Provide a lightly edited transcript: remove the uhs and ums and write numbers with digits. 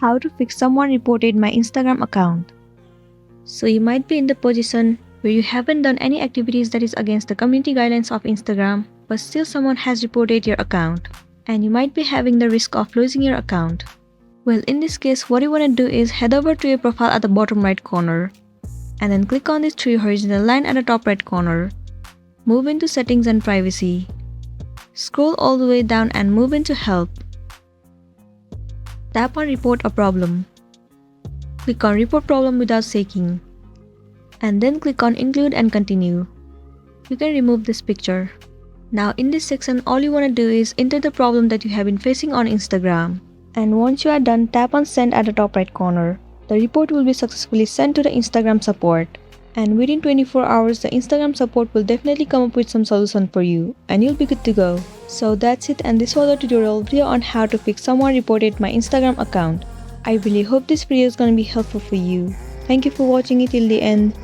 How to fix someone reported my Instagram account. So you might be in the position where you haven't done any activities that is against the community guidelines of Instagram, but still someone has reported your account, and you might be having the risk of losing your account. Well, in this case, what you want to do is head over to your profile at the bottom right corner, and then click on this three horizontal line at the top right corner. Move into settings and privacy. Scroll all the way down and move into help. Tap on report a problem. Click on report problem without shaking. And then click on include and continue. You can remove this picture. Now in this section, all you want to do is enter the problem that you have been facing on Instagram. And once you are done, tap on send at the top right corner. The report will be successfully sent to the Instagram support. And within 24 hours, the Instagram support will definitely come up with some solution for you, and you'll be good to go. So that's it, and this was a tutorial video on how to fix someone reported my Instagram account. I really hope this video is gonna be helpful for you. Thank you for watching it till the end.